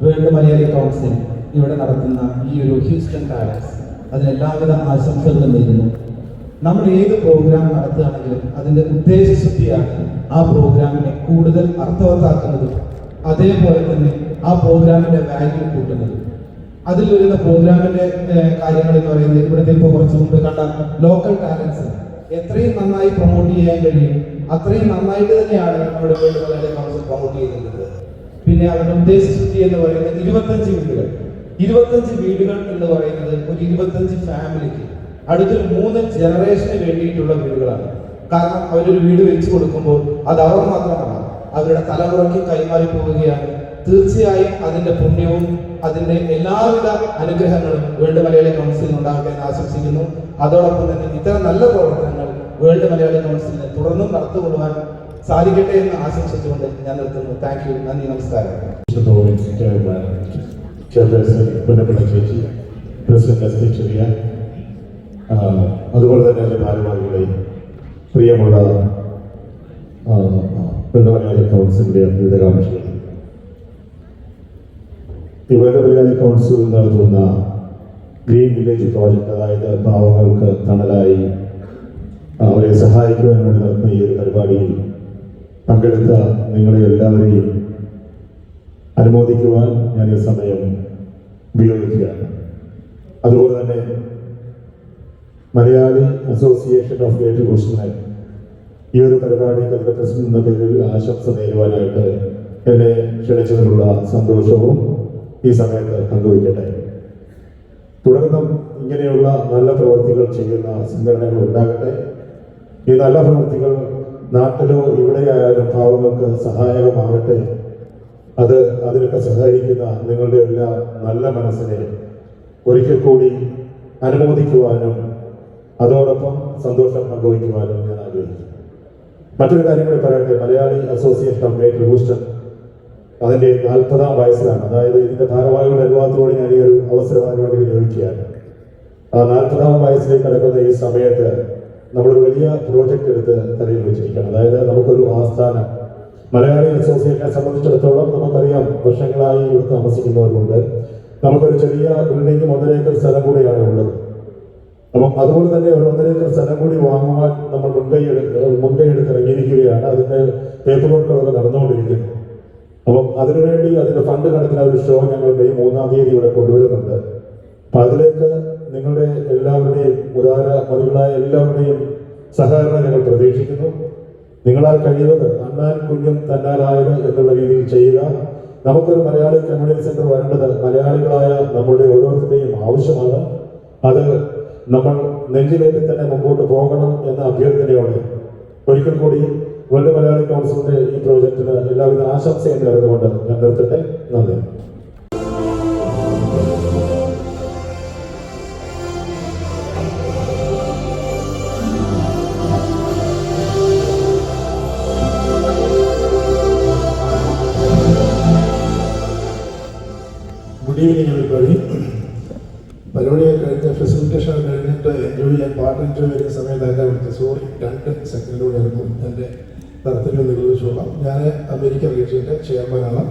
World Malayali council ഇവിടെ നടത്തുന്ന ഈ ഒരു ഹ്യൂസ്റ്റൺ ടാലൻസ് അതിന് എല്ലാവിധ ആശംസകളും നേരുന്നു. നമ്മൾ ഏത് പ്രോഗ്രാം നടത്തുകയാണെങ്കിലും അതിൻ്റെ ഉദ്ദേശശുദ്ധിയാണ് ആ പ്രോഗ്രാമിനെ കൂടുതൽ അർത്ഥവത്താക്കുന്നതും അതേപോലെ തന്നെ ആ പ്രോഗ്രാമിൻ്റെ വാല്യൂ കൂട്ടുന്നതും. അതിൽ വരുന്ന പ്രോഗ്രാമിൻ്റെ കാര്യങ്ങൾ എന്ന് പറയുന്നത് ഇവിടുത്തെ ഇപ്പോൾ കുറച്ച് മുമ്പ് കണ്ട ലോക്കൽ ടാലൻസ് എത്രയും നന്നായി പ്രൊമോട്ട് ചെയ്യാൻ കഴിയും അത്രയും നന്നായിട്ട് തന്നെയാണ് നമ്മുടെ വേൾഡ് മലയാളി കൗൺസിൽ പ്രൊമോട്ട് ചെയ്യുന്നത്. പിന്നെ അവരുടെ ഉദ്ദേശശുദ്ധി എന്ന് പറയുന്നത് 25 വീടുകൾ എന്ന് പറയുന്നത് ഒരു 25 ഫാമിലിക്ക് അടുത്തൊരു 3 ജനറേഷന് വേണ്ടിയിട്ടുള്ള വീടുകളാണ്. കാരണം അവരൊരു വീട് വെച്ച് കൊടുക്കുമ്പോൾ അത് അവർ മാത്രമല്ല അവരുടെ തലമുറയ്ക്ക് കൈമാറി പോവുകയാണ്. തീർച്ചയായും അതിന്റെ പുണ്യവും അതിന്റെ എല്ലാവിധ അനുഗ്രഹങ്ങളും വേൾഡ് മലയാളി കൗൺസിലിന് ഉണ്ടാകട്ടെ എന്ന് ആശംസിക്കുന്നു. അതോടൊപ്പം തന്നെ ഇത്തരം നല്ല പ്രവർത്തനങ്ങൾ വേൾഡ് മലയാളി കൗൺസിലിന് തുടർന്നും നടത്തുകൊള്ളുവാൻ സാധിക്കട്ടെ എന്ന് ആശംസിച്ചുകൊണ്ട് ഞാൻ നിർത്തുന്നു. Thank you. നന്ദി, നമസ്കാരം. അതുപോലെ തന്നെ എൻ്റെ ഭാരവാഹികളെ, പ്രിയമുള്ള വേൾഡ് മലയാളി കൗൺസിലിൻ്റെ വിവിധകാംക്ഷികൾ, ഈ വേൾഡ് മലയാളി കൗൺസിൽ നടത്തുന്ന ഗ്രീൻ വില്ലേജ് പ്രോജക്റ്റ്, അതായത് പാവങ്ങൾക്ക് തണലായി അവരെ സഹായിക്കുവാൻ വേണ്ടി നടത്തുന്ന ഈ ഒരു പരിപാടിയിൽ പങ്കെടുത്ത നിങ്ങളെ എല്ലാവരെയും അനുമോദിക്കുവാൻ ഞാൻ ഈ സമയം ഉപയോഗിക്കുകയാണ്. അതുപോലെ തന്നെ മലയാളി അസോസിയേഷൻ ഓഫ് ഗ്രേറ്റർ ഹൂസ്റ്റണിനെ ഈ ഒരു പരിപാടിക്ക് അതിൻ്റെ പ്രസിഡന്റ് എന്ന പേരിൽ ആശംസ നേരുവാനായിട്ട് എന്നെ ക്ഷണിച്ചതിനുള്ള സന്തോഷവും ഈ സമയത്ത് പങ്കുവയ്ക്കട്ടെ. തുടർന്നും ഇങ്ങനെയുള്ള നല്ല പ്രവൃത്തികൾ ചെയ്യുന്ന സംഘടനകൾ ഉണ്ടാകട്ടെ. ഈ നല്ല പ്രവൃത്തികൾ നാട്ടിലോ ഇവിടെയായാലും പാവങ്ങൾക്ക് സഹായകമാകട്ടെ. അതിനൊക്കെ സഹായിക്കുന്ന നിങ്ങളുടെ എല്ലാ നല്ല മനസ്സിനെ ഒരിക്കൽ കൂടി അനുമോദിക്കുവാനും അതോടൊപ്പം സന്തോഷം പങ്കുവയ്ക്കുവാനും ഞാൻ ആഗ്രഹിക്കുന്നു. മറ്റൊരു കാര്യം കൂടി പറയട്ടെ. Malayali association of greater Houston അതിൻ്റെ 40ാം വയസ്സിലാണ്. അതായത് ഇതിൻ്റെ ഭാരവാഹികളുടെ അനുവാദത്തോടെ ഞാൻ ഈ ഒരു അവസരം അതിനുവേണ്ടി വിനിയോഗിക്കുകയാണ്. ആ 40ാം വയസ്സിലേക്ക് കടക്കുന്ന ഈ സമയത്ത് നമ്മളൊരു വലിയ പ്രോജക്റ്റ് എടുത്ത് തലയിൽ വെച്ചിരിക്കുകയാണ്. അതായത് നമുക്കൊരു ആസ്ഥാനം, മലയാളി അസോസിയേഷനെ സംബന്ധിച്ചിടത്തോളം നമുക്കറിയാം, വർഷങ്ങളായി ഇവിടെ താമസിക്കുന്നവരുണ്ട്. നമുക്കൊരു ചെറിയ ബിൽഡിംഗ് 1.5 ഏക്കർ സ്ഥലം കൂടിയാണ് ഉള്ളത്. അപ്പം അതുപോലെ തന്നെ ഒരു 1.5 ഏക്കർ സ്ഥലം കൂടി വാങ്ങുവാൻ നമ്മൾ മുൻകൈ എടുത്ത് ഇറങ്ങിയിരിക്കുകയാണ്. അതിൻ്റെ പേപ്പർ വർക്കുകളൊക്കെ നടന്നുകൊണ്ടിരിക്കുന്നു. അപ്പം അതിനുവേണ്ടി അതിൻ്റെ ഫണ്ട് കണക്കിന് ഒരു ഷോ ഞങ്ങൾ മെയ് 3-ാം തീയതി ഇവിടെ കൊണ്ടുവരുന്നുണ്ട്. അപ്പം അതിലേക്ക് നിങ്ങളുടെ എല്ലാവരുടെയും മതികളായ എല്ലാവരുടെയും സഹകരണം ഞങ്ങൾ പ്രതീക്ഷിക്കുന്നു. നിങ്ങളാൽ കഴിയുന്നത് അണ്ണാൻ കുഞ്ഞും തന്നാലായത് എന്നുള്ള രീതിയിൽ ചെയ്യുക. നമുക്കൊരു മലയാളി കമ്മ്യൂണിറ്റി സെന്റർ വരേണ്ടത് മലയാളികളായ നമ്മളുടെ ഓരോരുത്തരുടെയും ആവശ്യമാണ്. അത് നമ്മൾ നെഞ്ചിലേക്ക് തന്നെ മുമ്പോട്ട് പോകണം എന്ന അഭ്യർത്ഥനയോടെ ഒരിക്കൽ കൂടി വേൾഡ് മലയാളി കൗൺസിലിന്റെ ഈ പ്രോജക്റ്റിന് എല്ലാവിധ ആശംസയും നേർന്നുകൊണ്ട് ഞാൻ നിർത്തട്ടെ. നന്ദി. Good evening everybody. പരിപാടിയൊക്കെ കഴിഞ്ഞ ഫെസിലിറ്റേഷൻ കഴിഞ്ഞിട്ട് എൻജോയ് ചെയ്യാൻ പാട്ട് എൻജോയ് ചെയ്യുന്ന സമയത്തൊക്കെ വിളിച്ചത്. സോറി, 2 സെക്കൻഡിലൂടെ ആയിരുന്നു എൻ്റെ താല്പര്യം നിർവഹിച്ചോളാം. ഞാൻ അമേരിക്കൻ റീജിയൻ്റെ ചെയർമാനാണ്.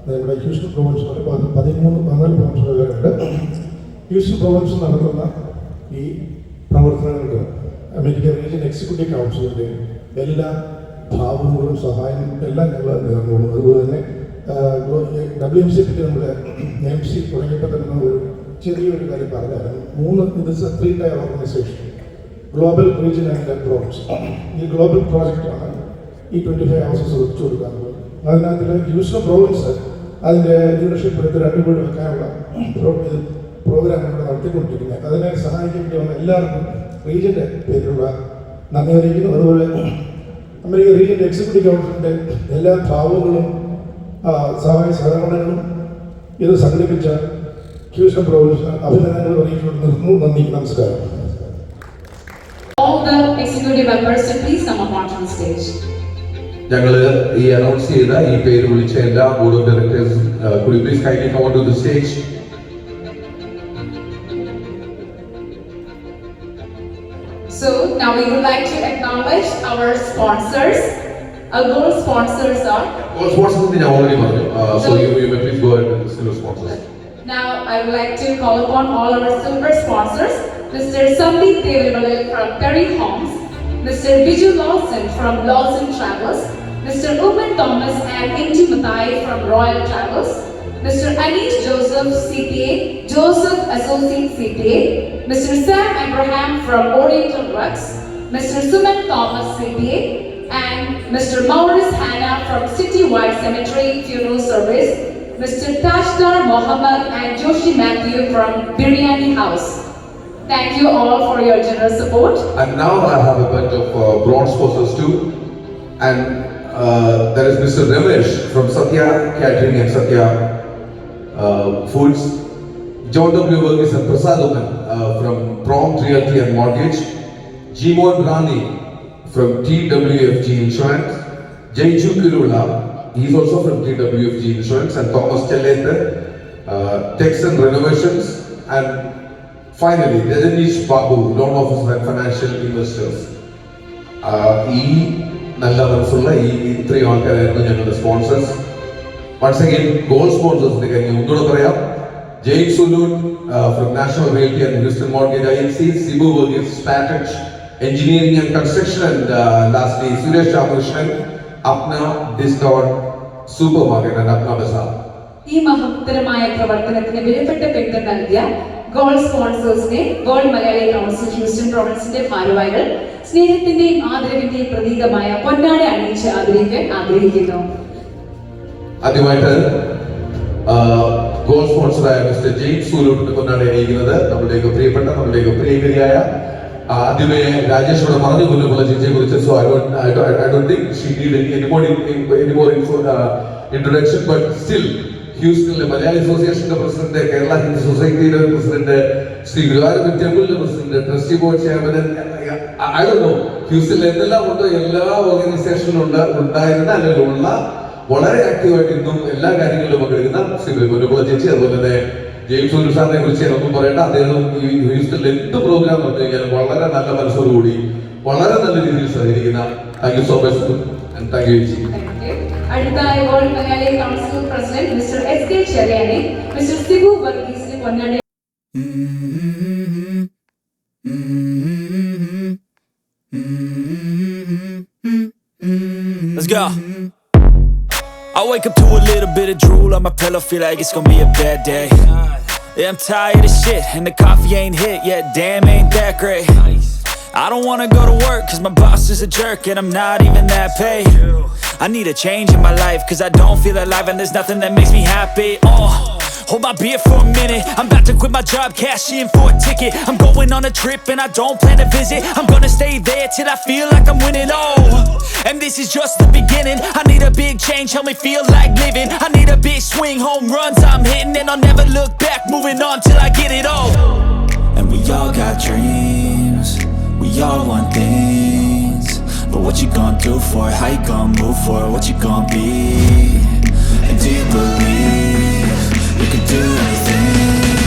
നമ്മുടെ ഹ്യൂസ്റ്റൺ പ്രൊവിൻസ് 14 പ്രൊവിൻസുകളുണ്ട്. ഹ്യൂസ്റ്റൺ പ്രൊവിൻസ് നടത്തുന്ന ഈ പ്രവർത്തനങ്ങൾക്ക് അമേരിക്കൻ റീജിയൻ എക്സിക്യൂട്ടീവ് കൗൺസിലിൻ്റെ എല്ലാ ഭാവങ്ങളും സഹായവും എല്ലാം ഞങ്ങൾ നേർന്നുകൊള്ളും. അതുപോലെ തന്നെ WMC പറ്റി നമ്മുടെ MC തുടങ്ങിയപ്പോൾ തന്നെ ഒരു ചെറിയൊരു കാര്യം പറഞ്ഞായിരുന്നു. 3 tier organisation, global region and projects. ഈ ഗ്ലോബൽ പ്രോജക്റ്റാണ് ഈ 25 ഹൗസസ് വെച്ചു കൊടുക്കാറുള്ളത്. അതിനകത്തിൽ ഹ്യൂസ്റ്റൺ പ്രോവിൻസ് അതിൻ്റെ ലീഡർഷിപ്പ് എടുത്ത് 2 വീട് വെക്കാനുള്ള പ്രോഗ്രാം ഇവിടെ നടത്തിക്കൊണ്ടിരിക്കുന്നത്. അതിനെ സഹായിക്കേണ്ടി വന്ന എല്ലാവർക്കും റീജിയൻ്റെ പേരിലുള്ള നന്ദി അറിയിക്കുന്നു. അതുപോലെ അമേരിക്കൻ റീജിയൻ്റെ എക്സിക്യൂട്ടീവ് കൗൺസിലിൻ്റെ എല്ലാ ഭാവങ്ങളും സഹായ സഹകരണങ്ങളും ഇത് സംഘടിപ്പിച്ച ഹ്യൂസ്റ്റൺ പ്രൊവിൻസിന് അഭിനന്ദനങ്ങൾ അറിയിച്ചുകൊണ്ട് നിർത്തുന്നു. നന്ദി, നമസ്കാരം. All the executive members please come up on stage. ഞങ്ങൾ ഈ അനൗൺസ് ചെയ്ത ഈ പേര് വിളിച്ച എല്ലാ board of directors could you please kindly come onto the stage. So now we would like to acknowledge our sponsors. Our gold sponsors are sponsors I already പറഞ്ഞു. So you may please go ahead with the silver sponsors. Now, I would like to call upon all our silver sponsors, Mr. Sandeep Devivalal from Perry Homes, Mr. Biju Lawson from Lawson Travels, Mr. Uman Thomas and Inti Mathai from Royal Travels, Mr. Anish Joseph CPA, Joseph Associate CPA, Mr. Sam Abraham from Oriental Works, Mr. Suman Thomas CPA, and Mr. Maurice Hanna from Citywide Cemetery Funeral Service, Mr. Tashdar Mohammed and Joshi Matthew from Biryani House. Thank you all for your generous support. And now I have a bunch of bronze sponsors too. And there is Mr. Ramesh from Satya Catering and Satya Foods. John W. Burgess and Prasad Oman from Prompt Realty and Mortgage. Jimon Rani from TWFG Insurance. Jaichu Kirula, he is also from TWFG Insurance. And Thomas Chalete, Texan Renovations. And finally, Rajanish Babu, Loan Officer and Financial Investors. ഈ നല്ല മനസ്സുള്ള ഈ ഇത്രയും ആൾക്കാരായിരുന്നു ഞങ്ങളുടെ sponsors. Once again gold സ്പോൺസേഴ്സിന്റെ കാര്യം ഒന്നുകൂടെ പറയാം. ജെയിംസ് സുലൂൺ from national realty and Houston mortgage agency, Sibu Varghese strategic engineering and construction, and lastly Suresh Ramakrishnan, Apna discount super market and Apna Bazaar. ഈ മഹത്തരമായ പ്രവർത്തനത്തിന് വിലപ്പെട്ട പിന്തുണ നൽകിയ ഗോൾഡ് സ്പോൺസേഴ്സിനെ വേൾഡ് മലയാളി കൗൺസിൽ ഹ്യൂസ്റ്റൺ പ്രൊവിൻസിന്റെ ഭാരവാഹികൾ സ്നേഹത്തിന്റെയും ആദരവിന്റെയും പ്രതീകമായ പൊന്നാട അണിയിച്ച് ആദരിക്കാൻ ആഗ്രഹിക്കുന്നു. ആദ്യമായിട്ട് ഗോൾഡ് സ്പോൺസറായ മിസ്റ്റർ ജെയിംസ് സൂലൂട്ടിന് പൊന്നാട അണിയിക്കുന്നത് നമ്മുടെയൊക്കെ പ്രിയപ്പെട്ട നമ്മുടെയൊക്കെ പ്രിയകരിയായ ആദ്യമേ രാജേഷ് ഇവിടെ പറഞ്ഞു കൊല്ലുമുള്ള ചേച്ചിയെ കുറിച്ച്. So I don't think she need any more introduction, but still ഹ്യൂസ്റ്റണിലെ മലയാളി അസോസിയേഷന്റെ പ്രസിഡന്റ്, കേരള ഹിന്ദു സൊസൈറ്റിയുടെ പ്രസിഡന്റ്, ശ്രീ ഗുരുവായൂർ ടെമ്പിളിന്റെ president, trustee board chairman, I don't know ഹ്യൂസ്റ്റണിൽ എന്തെല്ലാം ഉണ്ടോ എല്ലാ ഓർഗനൈസേഷനിലും ഉണ്ടായിരുന്ന അല്ലെങ്കിൽ ഉള്ള വളരെ ആക്റ്റീവായിട്ട് ഇന്നും എല്ലാ കാര്യങ്ങളിലും പങ്കെടുക്കുന്ന ശ്രീ ഗുരുകുല ചേച്ചി, അതുപോലെ തന്നെ ജെയിംസ് സൂലു സാറിനെ കുറിച്ച് ഞാനൊന്നും പറയേണ്ട. അദ്ദേഹം ഈ ഹ്യൂസ്റ്റണിൽ എന്ത് പ്രോഗ്രാം നടന്നു കഴിഞ്ഞാലും വളരെ നല്ല മനസ്സോടുകൂടി വളരെ നല്ല രീതിയിൽ സഹകരിക്കുന്ന. Thank you so much and thank you ചേച്ചി. അടുത്തായി world Malayali council president mister SK ചെറിയാനെ മിസ്റ്റർ സിബു വർഗീസിനെ പൊന്നാട. Let's go. I wake up to a little bit of drool on my pillow, feel like it's gonna be a bad day. Yeah, I'm tired of shit and the coffee ain't hit yet, damn ain't that great. I don't wanna go to work cause my boss is a jerk and I'm not even that paid. I need a change in my life cause I don't feel alive and there's nothing that makes me happy. Hold my beer for a minute, I'm about to quit my job, cash in for a ticket. I'm going on a trip and I don't plan to visit. I'm gonna stay there till I feel like I'm winning, and this is just the beginning. I need a big change, help me feel like living. I need a big swing, home runs I'm hitting, and I'll never look back, moving on till I get it all. And we all got dreams, we all want things, but what you gonna do for it? How you gonna move for it? What you gonna be? And do you believe you can do anything?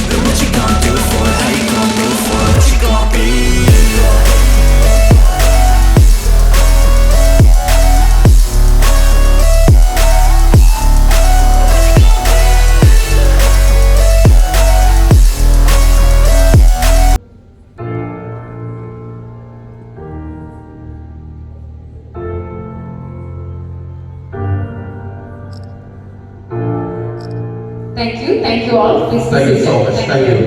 But what you gonna do for it? How you gonna move for it? What you gonna be? Thank you all. Please be Thank you so seated. much. Thank you.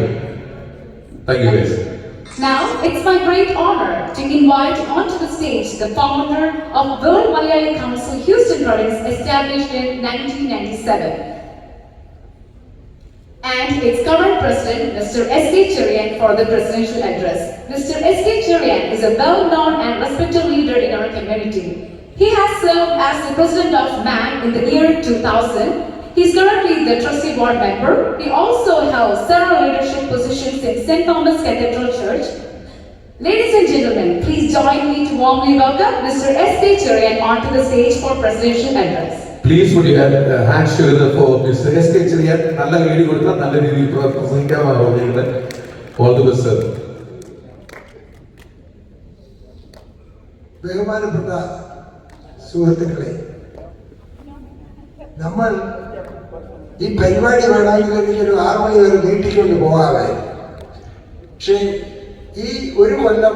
Thank you guys. Now, it's my great honor to invite onto the stage the founder of World Malayali Council Houston Province, established in 1997, and its current president, Mr. SK Cherian, for the presidential address. Mr. SK Cherian is a well-known and respected leader in our community. He has served as the president of MAN in the year 2000. He is currently the trustee board member. He also held several leadership positions in St. Thomas Cathedral Church. Ladies and gentlemen, please join me to warmly welcome Mr. SK Cherian onto the stage for presidential address. Please put your hands together for Mr. SK Cherian. നല്ല രീതിയിൽ കൊടുത്താൽ നല്ല രീതിയിൽ പ്രസംഗിക്കാനാണ് പറഞ്ഞിരിക്കുന്നത്. All the best, sir. ബഹുമാനപ്പെട്ട സുഹൃത്തുക്കളെ, നമ്മൾ ഈ പരിപാടി വേണമെങ്കിൽ എനിക്കൊരു 6 മണി വരെ നീട്ടിക്കൊണ്ട് പോകാമായിരുന്നു. പക്ഷേ ഈ ഒരു കൊല്ലം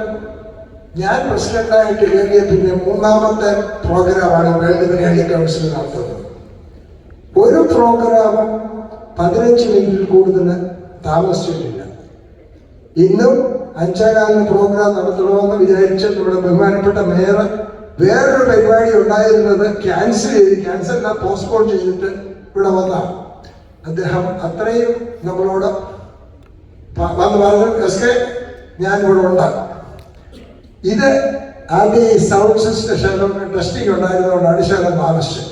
ഞാൻ പ്രസിഡന്റായിട്ട് കയറിയ പിന്നെ 3ാമത്തെ പ്രോഗ്രാമാണ് വേൾഡ് മലയാളി കൗൺസിൽ നടത്തുന്നത്. ഒരു പ്രോഗ്രാമും 15 മിനിറ്റിൽ കൂടുതൽ താമസിച്ചിട്ടില്ല. ഇന്നും 5:15 പ്രോഗ്രാം നടത്തണമെന്ന് വിചാരിച്ച് നമ്മുടെ ബഹുമാനപ്പെട്ട മേയർ വേറൊരു പരിപാടി ഉണ്ടായിരുന്നത് ക്യാൻസൽ പോസ്റ്റ്പോൺ ചെയ്തിട്ട് ഇവിടെ വന്നാണ്. അദ്ദേഹം അത്രയും നമ്മളോട് വന്ന് പറഞ്ഞു, എസ് ഞാൻ ഇവിടെ ഉണ്ടാകും. ഇത് ആദ്യം ഈ സൗണ്ട് സിസ്റ്റം ടെസ്റ്റിംഗ് ഉണ്ടായിരുന്നതുകൊണ്ടാണ് ശകലം താമസിച്ചത്.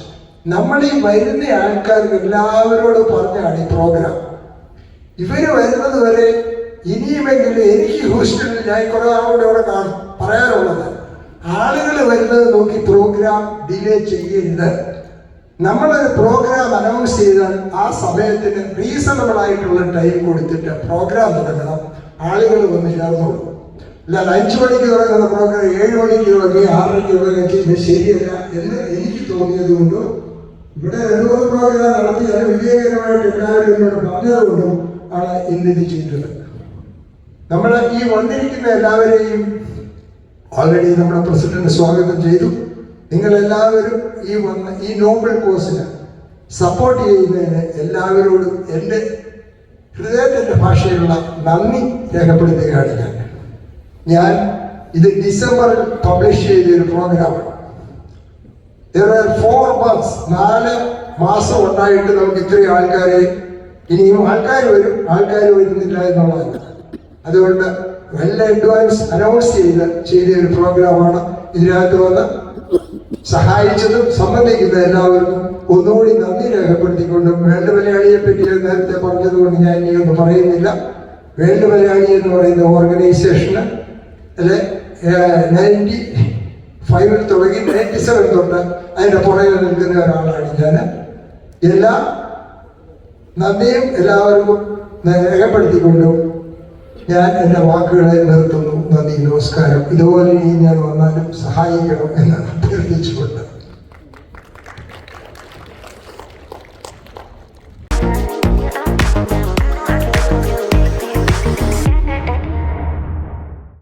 നമ്മൾ ഈ വരുന്ന ആൾക്കാർക്ക് എല്ലാവരോടും പറഞ്ഞാണ് ഈ പ്രോഗ്രാം. ഇവര് വരുന്നത് വരെ ഇനിയുമെങ്കിലും എനിക്ക് ഹൂസ്റ്റണിൽ ഞാൻ കുറെ ആളോട് ഇവിടെ കാണും പറയാനുള്ളത്, ആളുകൾ വരുന്നത് നോക്കി പ്രോഗ്രാം ഡിലേ ചെയ്യരുത്. നമ്മളൊരു പ്രോഗ്രാം അനൗൺസ് ചെയ്താൽ ആ സമയത്തിന് റീസണബിൾ ആയിട്ടുള്ള ടൈം കൊടുത്തിട്ട് പ്രോഗ്രാം തുടങ്ങണം. ആളുകൾ വന്ന് ചേർന്നോളൂ. അല്ല 5 മണിക്ക് തുടങ്ങുന്ന പ്രോഗ്രാം 7 മണിക്ക് തുടങ്ങി 6:30 തുടങ്ങി ഇത് ശരിയല്ല എന്ന് എനിക്ക് തോന്നിയത് കൊണ്ടും ഇവിടെ 2 പ്രോഗ്രാം നടത്തി അത് വിജയകരമായിട്ട് എല്ലാവരും എന്നോട് പറഞ്ഞതുകൊണ്ടും ആണ് ഇന്നിത് ചെയ്തത്. നമ്മൾ ഈ വന്നിരിക്കുന്ന എല്ലാവരെയും ഓൾറെഡി നമ്മുടെ പ്രസിഡന്റ് സ്വാഗതം ചെയ്തു. നിങ്ങളെല്ലാവരും ഈ നോബൽ കോസിന് സപ്പോർട്ട് ചെയ്യുന്നതിന് എല്ലാവരോടും എൻ്റെ ഹൃദയത്തിൻ്റെ ഭാഷയിലുള്ള നന്ദി രേഖപ്പെടുത്തുകയാണ്. ഞാൻ ഇത് ഡിസംബറിൽ പബ്ലിഷ് ചെയ്തൊരു പ്രോഗ്രാമാണ്. 4 months 4 മാസം ഉണ്ടായിട്ട് നമുക്ക് ഇത്രയും ആൾക്കാരെ, ഇനിയും ആൾക്കാർ വരും, ആൾക്കാർ വരുന്നില്ല എന്നുള്ളതല്ല. അതുകൊണ്ട് വെൽ അഡ്വാൻസ് അനൗൺസ് ചെയ്ത ഒരു പ്രോഗ്രാമാണ്. ഇതിനകത്ത് വന്ന് സഹായിച്ചതും സംബന്ധിക്കുന്ന എല്ലാവർക്കും ഒന്നുകൂടി നന്ദി രേഖപ്പെടുത്തിക്കൊണ്ടും വേൾഡ് മലയാളിയെ പറ്റി നേരത്തെ പറഞ്ഞതുകൊണ്ട് ഞാൻ ഇനിയൊന്നും പറയുന്നില്ല. വേൾഡ് മലയാളി എന്ന് പറയുന്ന ഓർഗനൈസേഷന് 95 തുടങ്ങി 97 തൊട്ട് അതിൻ്റെ പുറകിൽ നിൽക്കുന്ന ഒരാളാണ് ഞാൻ. എല്ലാ നന്ദിയും എല്ലാവർക്കും രേഖപ്പെടുത്തിക്കൊണ്ടും ഞാൻ എൻ്റെ വാക്കുകളെ നിർത്തുന്നു. നന്ദി, നമസ്കാരം. ഇതുപോലെ ഇനി ഞാൻ വന്നാലും സഹായിക്കണം എന്ന് അഭ്യർത്ഥിച്ചുകൊണ്ട്